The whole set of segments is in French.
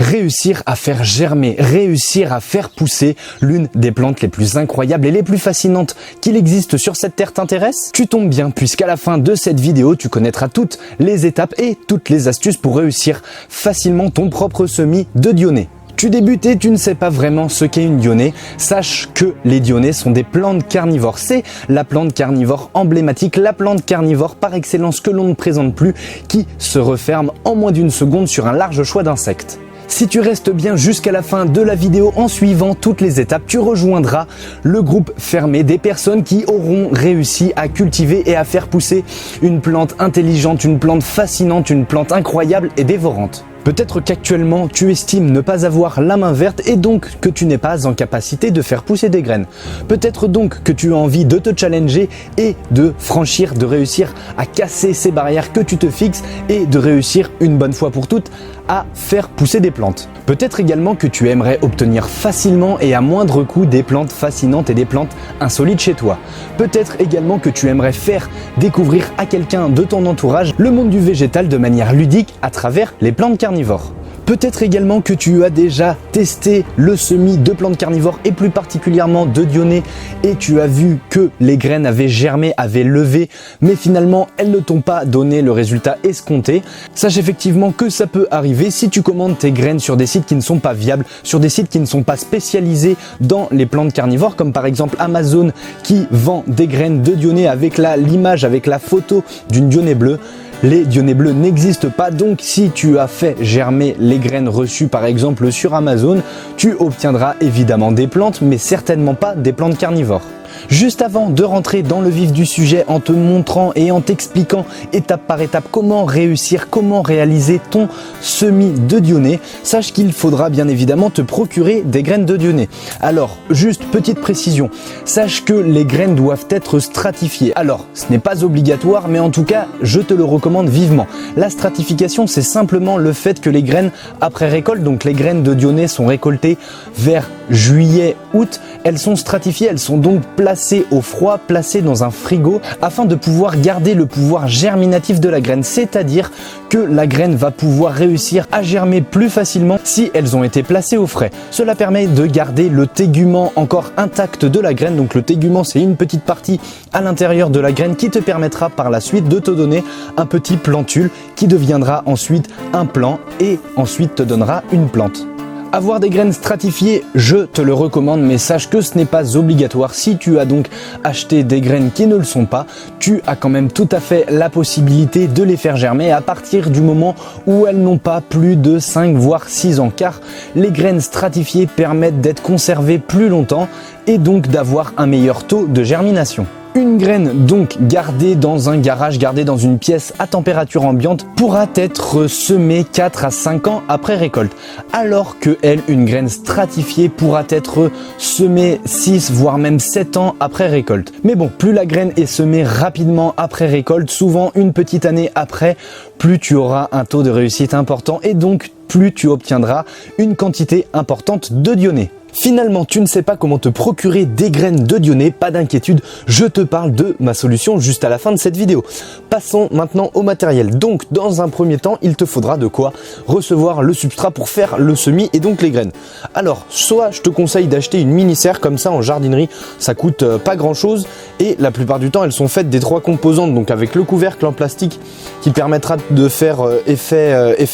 Réussir à faire germer, réussir à faire pousser l'une des plantes les plus incroyables et les plus fascinantes qu'il existe sur cette terre t'intéresse? Tu tombes bien puisqu'à la fin de cette vidéo, tu connaîtras toutes les étapes et toutes les astuces pour réussir facilement ton propre semis de Dionée. Tu débutes et tu ne sais pas vraiment ce qu'est une dionée, sache que les dionées sont des plantes carnivores. C'est la plante carnivore emblématique, la plante carnivore par excellence que l'on ne présente plus, qui se referme en moins d'une seconde sur un large choix d'insectes. Si tu restes bien jusqu'à la fin de la vidéo en suivant toutes les étapes, tu rejoindras le groupe fermé des personnes qui auront réussi à cultiver et à faire pousser une plante intelligente, une plante fascinante, une plante incroyable et dévorante. Peut-être qu'actuellement tu estimes ne pas avoir la main verte et donc que tu n'es pas en capacité de faire pousser des graines. Peut-être donc que tu as envie de te challenger et de franchir, de réussir à casser ces barrières que tu te fixes et de réussir une bonne fois pour toutes à faire pousser des plantes. Peut-être également que tu aimerais obtenir facilement et à moindre coût des plantes fascinantes et des plantes insolites chez toi. Peut-être également que tu aimerais faire découvrir à quelqu'un de ton entourage le monde du végétal de manière ludique à travers les plantes carnivores. Peut-être également que tu as déjà testé le semis de plantes carnivores et plus particulièrement de Dionée et tu as vu que les graines avaient germé, avaient levé, mais finalement elles ne t'ont pas donné le résultat escompté. Sache effectivement que ça peut arriver si tu commandes tes graines sur des sites qui ne sont pas viables, sur des sites qui ne sont pas spécialisés dans les plantes carnivores, comme par exemple Amazon qui vend des graines de Dionée avec l'image, avec la photo d'une Dionée bleue. Les Dionnées bleues n'existent pas, donc si tu as fait germer les graines reçues par exemple sur Amazon, tu obtiendras évidemment des plantes, mais certainement pas des plantes carnivores. Juste avant de rentrer dans le vif du sujet en te montrant et en t'expliquant étape par étape comment réussir, comment réaliser ton semis de Dionée, sache qu'il faudra bien évidemment te procurer des graines de Dionée. Alors, juste petite précision, sache que les graines doivent être stratifiées. Alors, ce n'est pas obligatoire, mais en tout cas, je te le recommande vivement. La stratification, c'est simplement le fait que les graines après récolte, donc les graines de Dionée sont récoltées vers juillet, août, elles sont stratifiées, elles sont donc placées au froid, placées dans un frigo afin de pouvoir garder le pouvoir germinatif de la graine, c'est-à-dire que la graine va pouvoir réussir à germer plus facilement si elles ont été placées au frais. Cela permet de garder le tégument encore intact de la graine, donc le tégument c'est une petite partie à l'intérieur de la graine qui te permettra par la suite de te donner un petit plantule qui deviendra ensuite un plant et ensuite te donnera une plante. Avoir des graines stratifiées, je te le recommande, mais sache que ce n'est pas obligatoire. Si tu as donc acheté des graines qui ne le sont pas, tu as quand même tout à fait la possibilité de les faire germer à partir du moment où elles n'ont pas plus de 5 voire 6 ans, car les graines stratifiées permettent d'être conservées plus longtemps et donc d'avoir un meilleur taux de germination. Une graine donc gardée dans un garage, gardée dans une pièce à température ambiante pourra être semée 4 à 5 ans après récolte, alors que une graine stratifiée pourra être semée 6 voire même 7 ans après récolte. Mais bon, plus la graine est semée rapidement après récolte, souvent une petite année après, plus tu auras un taux de réussite important et donc plus tu obtiendras une quantité importante de Dionée. Finalement, tu ne sais pas comment te procurer des graines de Dionée, pas d'inquiétude, je te parle de ma solution juste à la fin de cette vidéo. Passons maintenant au matériel. Donc, dans un premier temps, il te faudra de quoi recevoir le substrat pour faire le semis et donc les graines. Alors, soit je te conseille d'acheter une mini-serre comme ça en jardinerie, ça coûte pas grand chose et la plupart du temps, elles sont faites des 3 composantes, donc avec le couvercle en plastique qui permettra de faire effet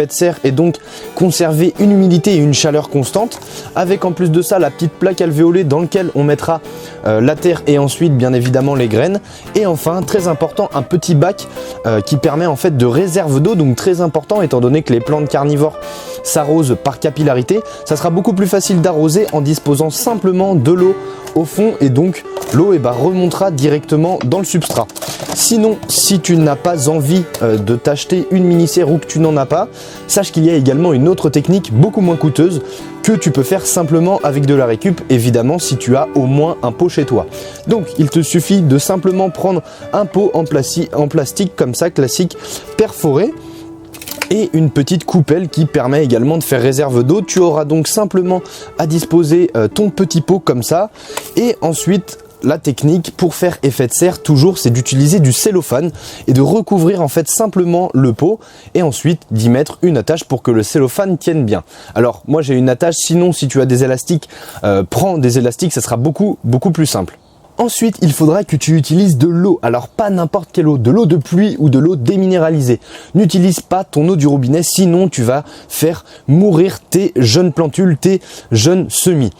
de serre et donc conserver une humidité et une chaleur constante, avec en plus de ça la petite plaque alvéolée dans laquelle on mettra la terre et ensuite bien évidemment les graines, et enfin très important un petit bac qui permet en fait de réserve d'eau, donc très important étant donné que les plantes carnivores s'arrosent par capillarité. Ça sera beaucoup plus facile d'arroser en disposant simplement de l'eau au fond et donc l'eau remontera directement dans le substrat. Sinon, si tu n'as pas envie de t'acheter une mini-serre ou que tu n'en as pas, sache qu'il y a également une autre technique beaucoup moins coûteuse que tu peux faire simplement avec de la récup, évidemment si tu as au moins un pot chez toi. Donc il te suffit de simplement prendre un pot en plastique comme ça, classique, perforé, et une petite coupelle qui permet également de faire réserve d'eau. Tu auras donc simplement à disposer ton petit pot comme ça, et ensuite la technique pour faire effet de serre toujours, c'est d'utiliser du cellophane et de recouvrir en fait simplement le pot et ensuite d'y mettre une attache pour que le cellophane tienne bien. Alors moi j'ai une attache, sinon si tu as des élastiques, prends des élastiques, ça sera beaucoup plus simple. Ensuite, il faudra que tu utilises de l'eau. Alors pas n'importe quelle eau, de l'eau de pluie ou de l'eau déminéralisée. N'utilise pas ton eau du robinet, sinon tu vas faire mourir tes jeunes plantules, tes jeunes semis.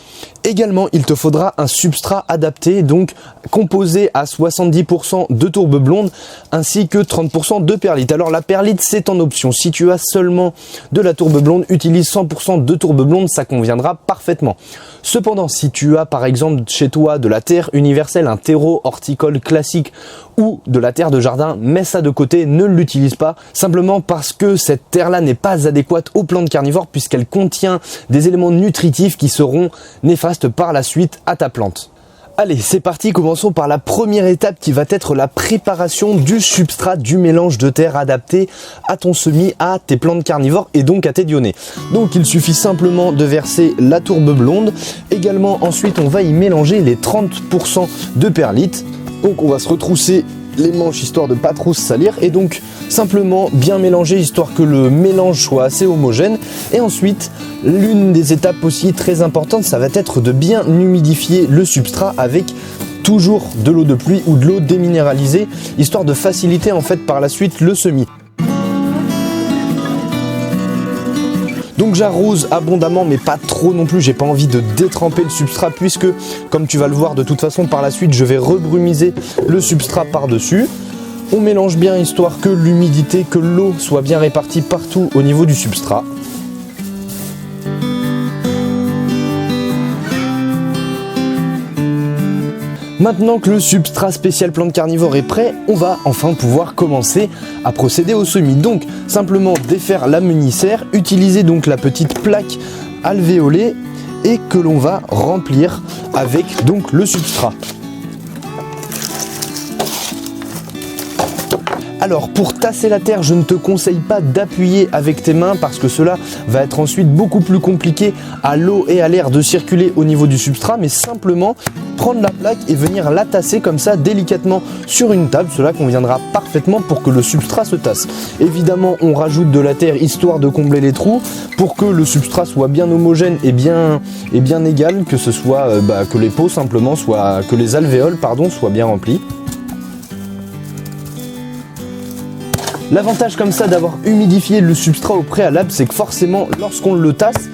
Également, il te faudra un substrat adapté, donc composé à 70% de tourbe blonde ainsi que 30% de perlite. Alors la perlite, c'est en option. Si tu as seulement de la tourbe blonde, utilise 100% de tourbe blonde, ça conviendra parfaitement. Cependant, si tu as par exemple chez toi de la terre universelle, un terreau horticole classique ou de la terre de jardin, mets ça de côté, ne l'utilise pas, simplement parce que cette terre-là n'est pas adéquate aux plantes carnivores puisqu'elle contient des éléments nutritifs qui seront néfastes par la suite à ta plante. Allez, c'est parti, commençons par la première étape qui va être la préparation du substrat, du mélange de terre adapté à ton semis, à tes plantes carnivores et donc à tes dionnées. Donc il suffit simplement de verser la tourbe blonde. Également ensuite on va y mélanger les 30% de perlite. Donc on va se retrousser les manches histoire de pas trop se salir et donc simplement bien mélanger histoire que le mélange soit assez homogène. Et ensuite l'une des étapes aussi très importantes, ça va être de bien humidifier le substrat avec toujours de l'eau de pluie ou de l'eau déminéralisée histoire de faciliter en fait par la suite le semis. Donc j'arrose abondamment mais pas trop non plus, j'ai pas envie de détremper le substrat puisque comme tu vas le voir de toute façon par la suite je vais rebrumiser le substrat par dessus. On mélange bien histoire que l'humidité, que l'eau soit bien répartie partout au niveau du substrat. Maintenant que le substrat spécial plante carnivore est prêt, on va enfin pouvoir commencer à procéder au semis. Donc simplement défaire la meunissière, utiliser donc la petite plaque alvéolée et que l'on va remplir avec donc le substrat. Alors pour tasser la terre, je ne te conseille pas d'appuyer avec tes mains parce que cela va être ensuite beaucoup plus compliqué à l'eau et à l'air de circuler au niveau du substrat, mais simplement prendre la plaque et venir la tasser comme ça délicatement sur une table. Cela conviendra parfaitement pour que le substrat se tasse. Évidemment, on rajoute de la terre histoire de combler les trous pour que le substrat soit bien homogène et bien égal, que ce soit que les pots simplement soient, que les alvéoles soient bien remplis. L'avantage comme ça d'avoir humidifié le substrat au préalable, c'est que forcément lorsqu'on le tasse,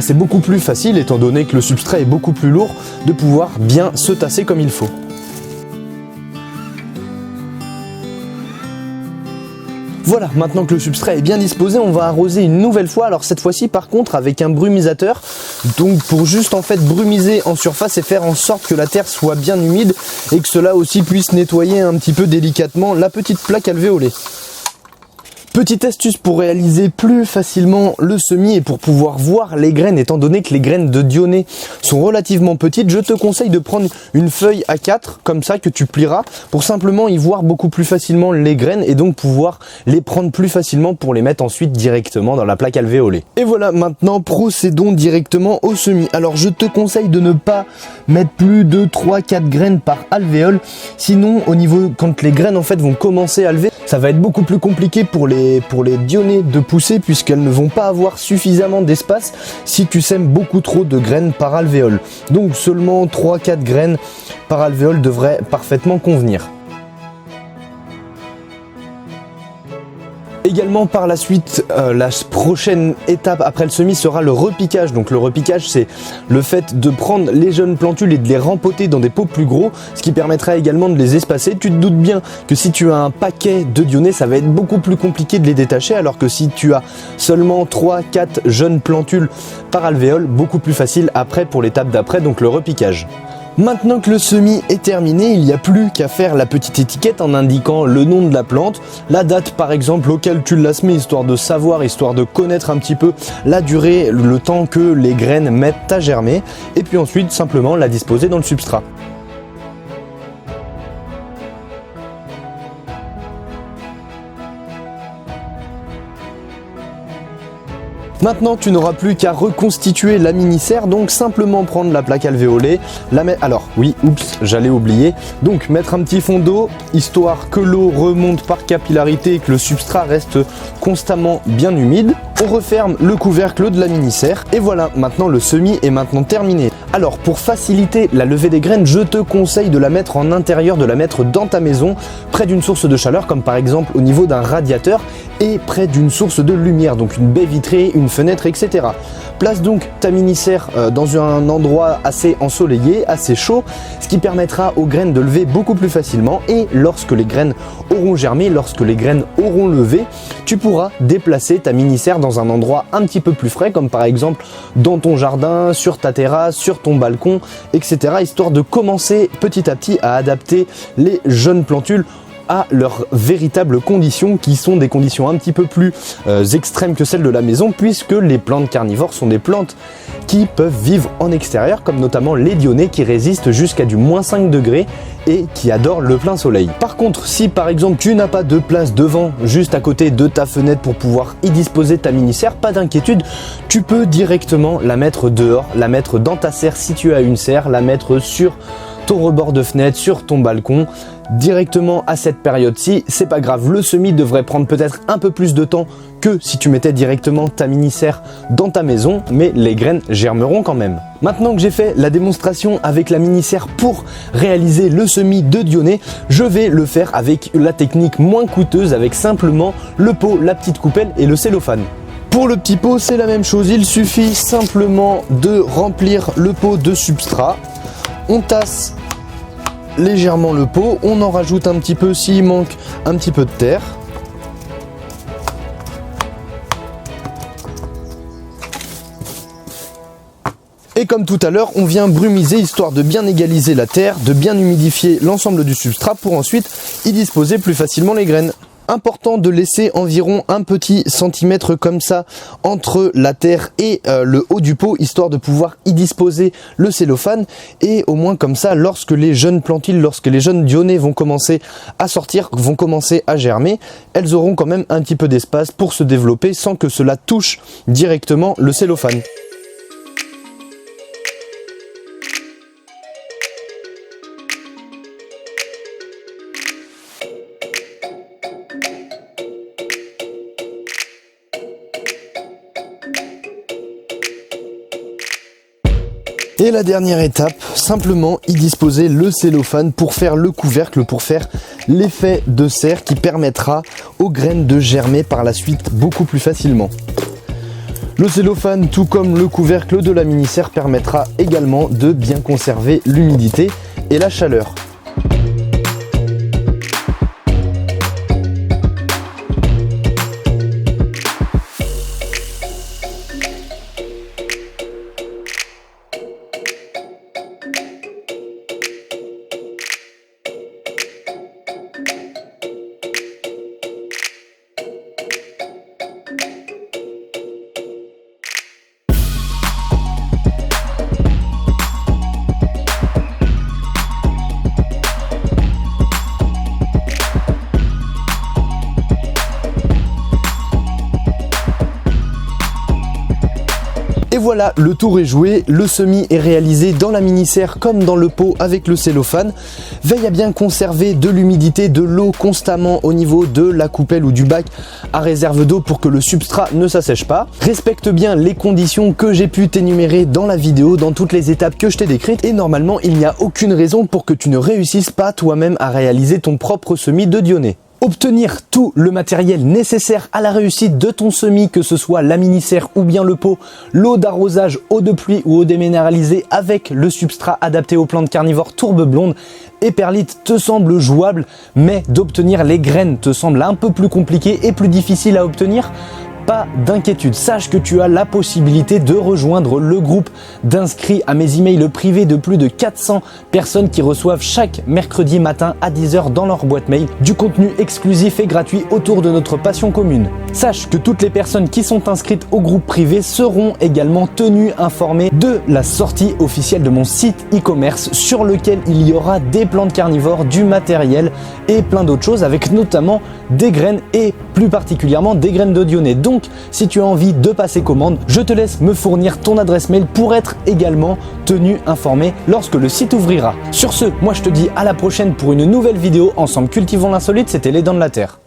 c'est beaucoup plus facile étant donné que le substrat est beaucoup plus lourd de pouvoir bien se tasser comme il faut. Voilà, maintenant que le substrat est bien disposé, on va arroser une nouvelle fois. Alors cette fois-ci par contre avec un brumisateur, donc pour juste en fait brumiser en surface et faire en sorte que la terre soit bien humide et que cela aussi puisse nettoyer un petit peu délicatement la petite plaque alvéolée. Petite astuce pour réaliser plus facilement le semis et pour pouvoir voir les graines, étant donné que les graines de dionnées sont relativement petites, je te conseille de prendre une feuille A4 comme ça que tu plieras pour simplement y voir beaucoup plus facilement les graines et donc pouvoir les prendre plus facilement pour les mettre ensuite directement dans la plaque alvéolée. Et voilà, maintenant procédons directement au semis. Alors je te conseille de ne pas mettre plus de 3-4 graines par alvéole, sinon au niveau quand les graines en fait vont commencer à lever, ça va être beaucoup plus compliqué pour les dionnées de pousser puisqu'elles ne vont pas avoir suffisamment d'espace si tu sèmes beaucoup trop de graines par alvéole. Donc seulement 3-4 graines par alvéole devraient parfaitement convenir. Également par la suite, la prochaine étape après le semis sera le repiquage. Donc le repiquage, c'est le fait de prendre les jeunes plantules et de les rempoter dans des pots plus gros, ce qui permettra également de les espacer. Tu te doutes bien que si tu as un paquet de dionnées, ça va être beaucoup plus compliqué de les détacher, alors que si tu as seulement 3-4 jeunes plantules par alvéole, beaucoup plus facile après pour l'étape d'après, donc le repiquage. Maintenant que le semis est terminé, il n'y a plus qu'à faire la petite étiquette en indiquant le nom de la plante, la date par exemple auquel tu l'as semé, histoire de savoir, histoire de connaître un petit peu la durée, le temps que les graines mettent à germer, et puis ensuite simplement la disposer dans le substrat. Maintenant, tu n'auras plus qu'à reconstituer la mini-serre, donc simplement prendre la plaque alvéolée, la mettre... Alors, oui, oups, j'allais oublier. Donc, mettre un petit fond d'eau, histoire que l'eau remonte par capillarité et que le substrat reste constamment bien humide. On referme le couvercle de la mini-serre et voilà, maintenant le semis est maintenant terminé. Alors, pour faciliter la levée des graines, je te conseille de la mettre en intérieur, de la mettre dans ta maison, près d'une source de chaleur, comme par exemple au niveau d'un radiateur et près d'une source de lumière, donc une baie vitrée, une fenêtre, etc. Place donc ta mini-serre dans un endroit assez ensoleillé, assez chaud, ce qui permettra aux graines de lever beaucoup plus facilement et lorsque les graines auront germé, lorsque les graines auront levé, tu pourras déplacer ta mini-serre dans un endroit un petit peu plus frais, comme par exemple dans ton jardin, sur ta terrasse, sur ton balcon, etc. histoire de commencer petit à petit à adapter les jeunes plantules à leurs véritables conditions, qui sont des conditions un petit peu plus extrêmes que celles de la maison, puisque les plantes carnivores sont des plantes qui peuvent vivre en extérieur, comme notamment les dionnées qui résistent jusqu'à du -5 degrés et qui adorent le plein soleil. Par contre, si par exemple tu n'as pas de place devant, juste à côté de ta fenêtre pour pouvoir y disposer ta mini-serre, pas d'inquiétude, tu peux directement la mettre dehors, la mettre dans ta serre si tu as une serre, la mettre sur ton rebord de fenêtre, sur ton balcon, directement à cette période-ci, c'est pas grave. Le semis devrait prendre peut-être un peu plus de temps que si tu mettais directement ta mini-serre dans ta maison, mais les graines germeront quand même. Maintenant que j'ai fait la démonstration avec la mini-serre pour réaliser le semis de Dionnées, je vais le faire avec la technique moins coûteuse, avec simplement le pot, la petite coupelle et le cellophane. Pour le petit pot, c'est la même chose, il suffit simplement de remplir le pot de substrat. On tasse légèrement le pot, on en rajoute un petit peu s'il manque un petit peu de terre. Et comme tout à l'heure, on vient brumiser histoire de bien égaliser la terre, de bien humidifier l'ensemble du substrat pour ensuite y disposer plus facilement les graines. Important de laisser environ un petit centimètre comme ça entre la terre et le haut du pot, histoire de pouvoir y disposer le cellophane, et au moins comme ça, lorsque les jeunes plantules, lorsque les jeunes dionnées vont commencer à sortir, vont commencer à germer, elles auront quand même un petit peu d'espace pour se développer sans que cela touche directement le cellophane. Et la dernière étape, simplement y disposer le cellophane pour faire le couvercle, pour faire l'effet de serre qui permettra aux graines de germer par la suite beaucoup plus facilement. Le cellophane, tout comme le couvercle de la mini-serre, permettra également de bien conserver l'humidité et la chaleur. Et voilà, le tour est joué, le semis est réalisé dans la mini-serre comme dans le pot avec le cellophane. Veille à bien conserver de l'humidité, de l'eau constamment au niveau de la coupelle ou du bac à réserve d'eau pour que le substrat ne s'assèche pas. Respecte bien les conditions que j'ai pu t'énumérer dans la vidéo, dans toutes les étapes que je t'ai décrites, et normalement il n'y a aucune raison pour que tu ne réussisses pas toi-même à réaliser ton propre semis de Dionnées. Obtenir tout le matériel nécessaire à la réussite de ton semis, que ce soit la mini-serre ou bien le pot, l'eau d'arrosage, eau de pluie ou eau déminéralisée avec le substrat adapté aux plantes carnivores tourbe blonde et perlite te semble jouable, mais d'obtenir les graines te semble un peu plus compliqué et plus difficile à obtenir. Pas d'inquiétude, sache que tu as la possibilité de rejoindre le groupe d'inscrits à mes emails privés de plus de 400 personnes qui reçoivent chaque mercredi matin à 10 h dans leur boîte mail du contenu exclusif et gratuit autour de notre passion commune. Sache que toutes les personnes qui sont inscrites au groupe privé seront également tenues informées de la sortie officielle de mon site e-commerce sur lequel il y aura des plantes carnivores, du matériel et plein d'autres choses, avec notamment des graines et plus particulièrement des graines de Dionnées. Donc Donc, si tu as envie de passer commande, je te laisse me fournir ton adresse mail pour être également tenu informé lorsque le site ouvrira. Sur ce, moi je te dis à la prochaine pour une nouvelle vidéo. Ensemble cultivons l'insolite, c'était les Dents de la Terre.